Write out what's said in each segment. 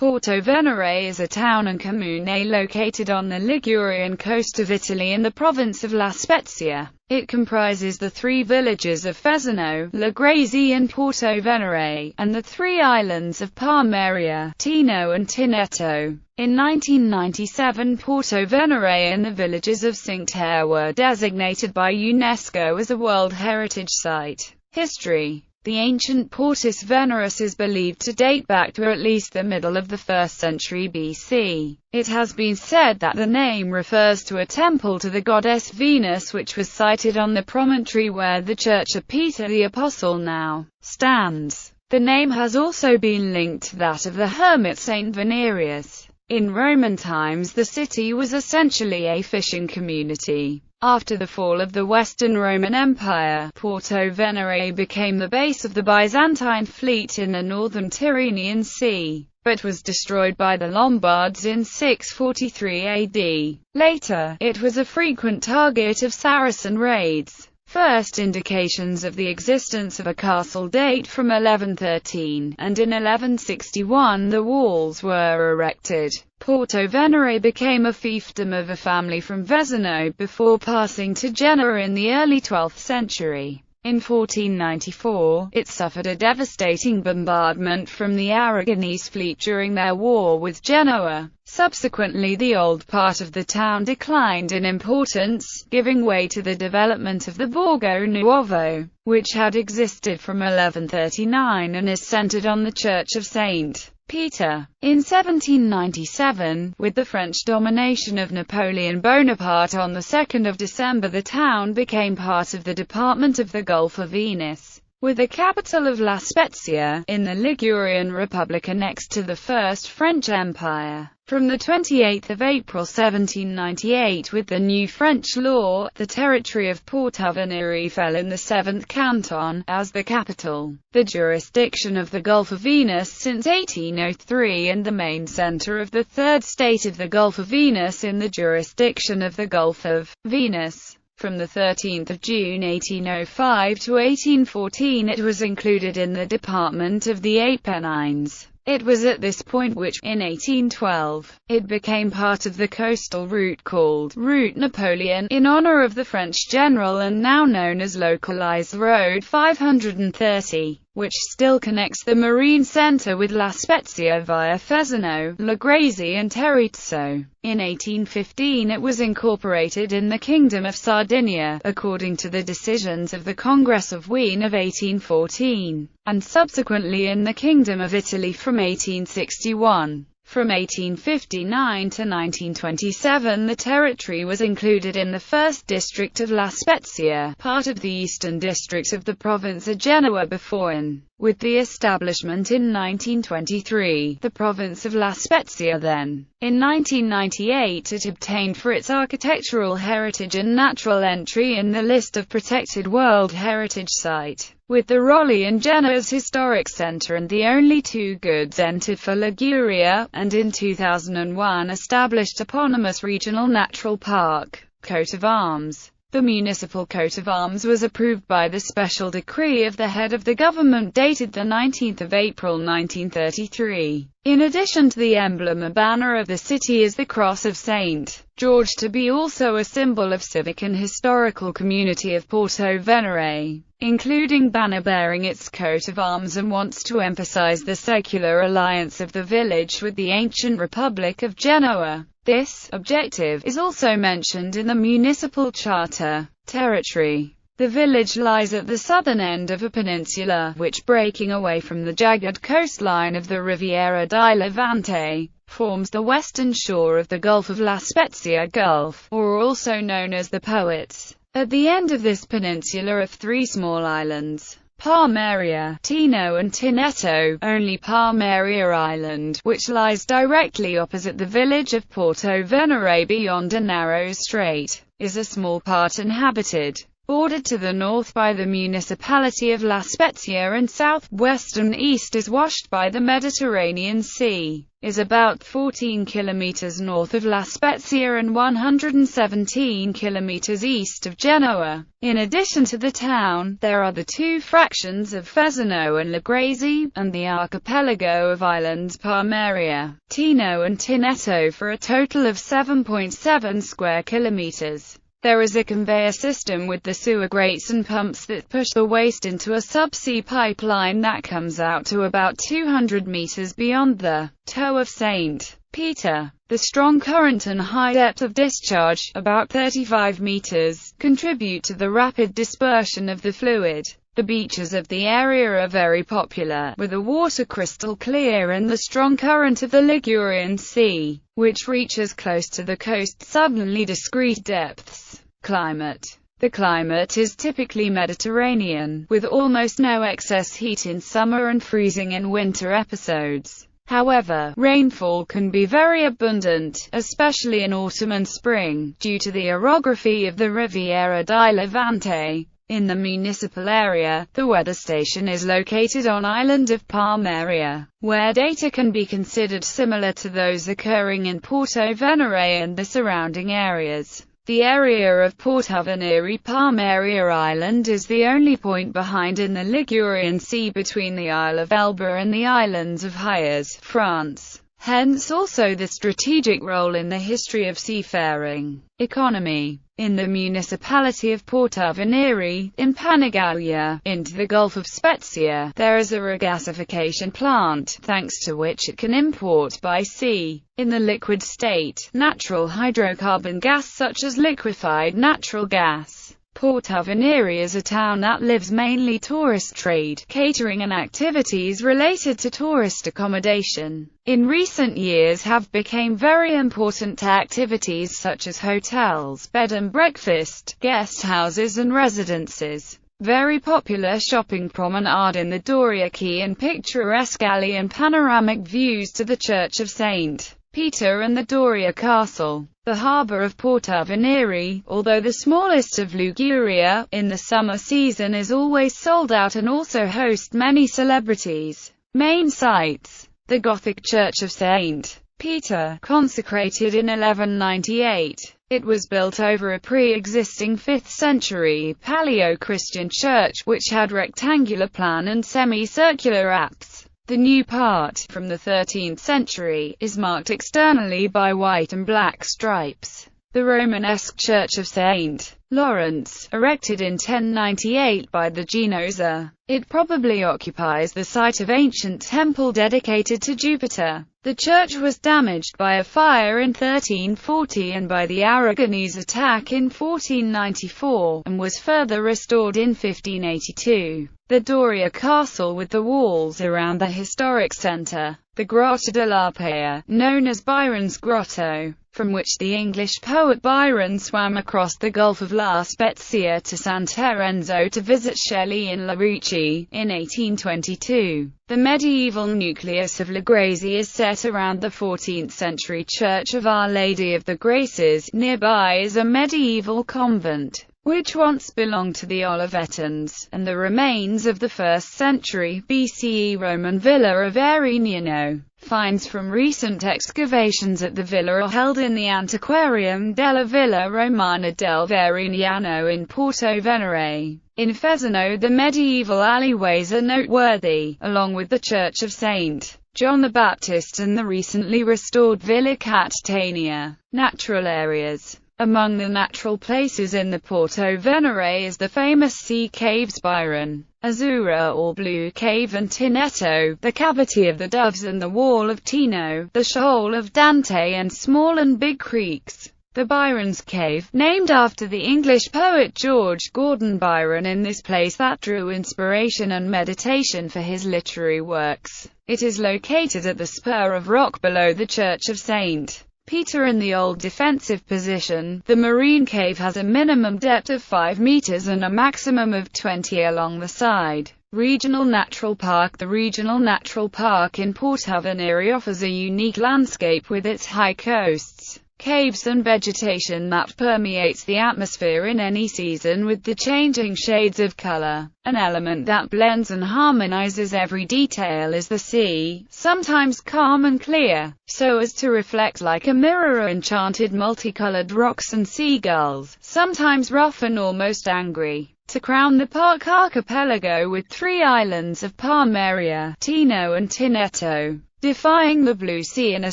Porto Venere is a town and comune located on the Ligurian coast of Italy in the province of La Spezia. It comprises the three villages of Fesano, Lagrasi and Porto Venere, and the three islands of Palmaria, Tino and Tineto. In 1997, Porto Venere and the villages of Cinctere were designated by UNESCO as a World Heritage Site. History. The ancient Portus Veneris is believed to date back to at least the middle of the 1st century BC. It has been said that the name refers to a temple to the goddess Venus which was sited on the promontory where the Church of Peter the Apostle now stands. The name has also been linked to that of the hermit Saint Venerius. In Roman times the city was essentially a fishing community. After the fall of the Western Roman Empire, Porto Venere became the base of the Byzantine fleet in the northern Tyrrhenian Sea, but was destroyed by the Lombards in 643 AD. Later, it was a frequent target of Saracen raids. First indications of the existence of a castle date from 1113, and in 1161 the walls were erected. Porto Venere became a fiefdom of a family from Vesano before passing to Genoa in the early 12th century. In 1494, it suffered a devastating bombardment from the Aragonese fleet during their war with Genoa. Subsequently, the old part of the town declined in importance, giving way to the development of the Borgo Nuovo, which had existed from 1139 and is centered on the Church of St. Peter. In 1797, with the French domination of Napoleon Bonaparte on the 2nd of December, the town became part of the Department of the Gulf of Venice, with the capital of La Spezia, in the Ligurian Republic annexed to the First French Empire. From the 28th of April 1798, with the new French law, the territory of Porto Venere fell in the 7th canton, as the capital, the jurisdiction of the Gulf of Venus since 1803 and the main center of the third state of the Gulf of Venus in the jurisdiction of the Gulf of Venus. From the 13th of June 1805 to 1814 it was included in the Department of the Apennines. It was at this point which, in 1812, it became part of the coastal route called Route Napoleon, in honor of the French general and now known as localized Road 530, which still connects the marine center with La Spezia via Fesano, Lagrasi and Terrizzo. In 1815 it was incorporated in the Kingdom of Sardinia, according to the decisions of the Congress of Wien of 1814, and subsequently in the Kingdom of Italy from 1861. From 1859 to 1927 the territory was included in the 1st District of La Spezia, part of the Eastern District of the province of Genoa before and, with the establishment in 1923, the province of La Spezia then. In 1998 it obtained for its architectural heritage and natural entry in the list of protected World Heritage Site, with the Rolli and Genoa's historic centre and the only two goods entered for Liguria, and in 2001 established eponymous regional natural park, coat of arms. The municipal coat of arms was approved by the special decree of the head of the government dated 19 April 1933. In addition to the emblem, a banner of the city is the Cross of St. George, to be also a symbol of civic and historical community of Porto Venere, including banner bearing its coat of arms, and wants to emphasize the secular alliance of the village with the ancient Republic of Genoa. This objective is also mentioned in the municipal charter. Territory. The village lies at the southern end of a peninsula, which, breaking away from the jagged coastline of the Riviera di Levante, forms the western shore of the Gulf of La Spezia Gulf, or also known as the Poets. At the end of this peninsula are three small islands, Palmaria, Tino and Tineto. Only Palmaria Island, which lies directly opposite the village of Porto Venere beyond a narrow strait, is a small part inhabited. Bordered to the north by the municipality of La Spezia and southwest and east is washed by the Mediterranean Sea, is about 14 kilometers north of La Spezia and 117 kilometers east of Genoa. In addition to the town, there are the two fractions of Fesino and Lagresi, and the archipelago of islands Palmaria, Tino and Tinetto for a total of 7.7 square kilometers. There is a conveyor system with the sewer grates and pumps that push the waste into a subsea pipeline that comes out to about 200 meters beyond the toe of St. Peter. The strong current and high depth of discharge, about 35 meters, contribute to the rapid dispersion of the fluid. The beaches of the area are very popular, with the water crystal clear and the strong current of the Ligurian Sea, which reaches close to the coast suddenly discrete depths. Climate. The climate is typically Mediterranean, with almost no excess heat in summer and freezing in winter episodes. However, rainfall can be very abundant, especially in autumn and spring, due to the orography of the Riviera di Levante. In the municipal area, the weather station is located on island of Palmaria, where data can be considered similar to those occurring in Porto Venere and the surrounding areas. The area of Porto Venere Palmaria Island is the only point behind in the Ligurian Sea between the Isle of Elba and the islands of Hyères, France. Hence also the strategic role in the history of seafaring. Economy. In the municipality of Porto Venere, in Panigaglia, into the Gulf of Spezia, there is a regasification plant, thanks to which it can import by sea, in the liquid state, natural hydrocarbon gas such as liquefied natural gas. Porto Venere is a town that lives mainly tourist trade, catering and activities related to tourist accommodation. In recent years have become very important activities such as hotels, bed and breakfast, guest houses and residences. Very popular shopping promenade in the Doria Quay and picturesque alley and panoramic views to the Church of St. Peter and the Doria Castle. The harbour of Porto Venere, although the smallest of Liguria, in the summer season is always sold out and also hosts many celebrities. Main sites. The Gothic Church of St. Peter, consecrated in 1198. It was built over a pre-existing 5th century Paleo-Christian church which had rectangular plan and semi-circular apse. The new part, from the 13th century, is marked externally by white and black stripes. The Romanesque Church of St. Lawrence, erected in 1098 by the Genoese. It probably occupies the site of ancient temple dedicated to Jupiter. The church was damaged by a fire in 1340 and by the Aragonese attack in 1494, and was further restored in 1582. The Doria Castle with the walls around the historic centre. The Grotta della Paia, known as Byron's Grotto, from which the English poet Byron swam across the Gulf of La Spezia to San Terenzo to visit Shelley in La Ricci, in 1822. The medieval nucleus of Lagresi is set around the 14th century Church of Our Lady of the Graces. Nearby is a medieval convent, which once belonged to the Olivetans, and the remains of the 1st century BCE Roman villa of Arignano. Finds from recent excavations at the villa are held in the Antiquarium della Villa Romana del Verignano in Porto Venere. In Fesino the medieval alleyways are noteworthy, along with the Church of St. John the Baptist and the recently restored Villa Catania. Natural areas. Among the natural places in the Porto Venere is the famous sea caves Byron, Azura or Blue Cave and Tinetto, the cavity of the Doves and the Wall of Tino, the Shoal of Dante and small and big creeks. The Byron's Cave, named after the English poet George Gordon Byron, in this place that drew inspiration and meditation for his literary works. It is located at the spur of rock below the Church of St. Peter in the old defensive position. The marine cave has a minimum depth of 5 meters and a maximum of 20 along the side. Regional Natural Park. The Regional Natural Park in Porto Venere offers a unique landscape with its high coasts, caves and vegetation that permeates the atmosphere in any season with the changing shades of color. An element that blends and harmonizes every detail is the sea, sometimes calm and clear, so as to reflect like a mirror enchanted multicolored rocks and seagulls, sometimes rough and almost angry. To crown the park archipelago with 3 islands of Palmeria, Tino and Tineto, defying the blue sea in a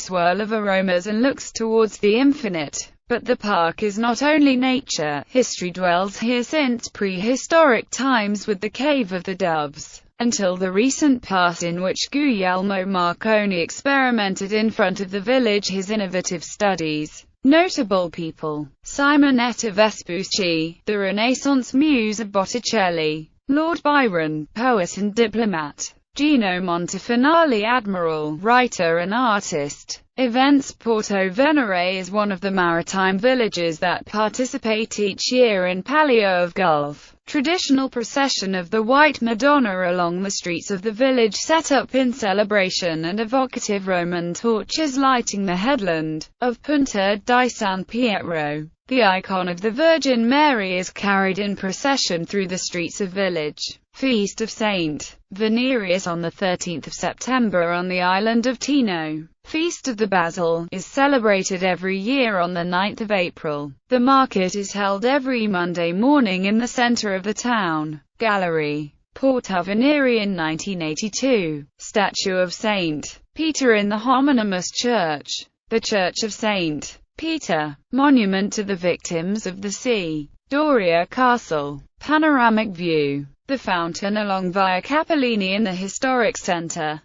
swirl of aromas and looks towards the infinite. But the park is not only nature, history dwells here since prehistoric times with the Cave of the Doves, until the recent past in which Guglielmo Marconi experimented in front of the village his innovative studies. Notable people: Simonetta Vespucci, the Renaissance muse of Botticelli, Lord Byron, poet and diplomat, Gino Montefinale, admiral, writer and artist. Events: Porto Venere is one of the maritime villages that participate each year in Palio of Gulf. Traditional procession of the White Madonna along the streets of the village set up in celebration and evocative Roman torches lighting the headland of Punta di San Pietro. The icon of the Virgin Mary is carried in procession through the streets of village. Feast of Saint Venerius on the 13th of September on the island of Tino. Feast of the Basil is celebrated every year on the 9th of April. The market is held every Monday morning in the center of the town. Gallery, Porto Venere in 1982. Statue of Saint Peter in the homonymous church. The Church of Saint Peter, monument to the victims of the sea. Doria Castle, panoramic view. The fountain along Via Capellini in the historic center.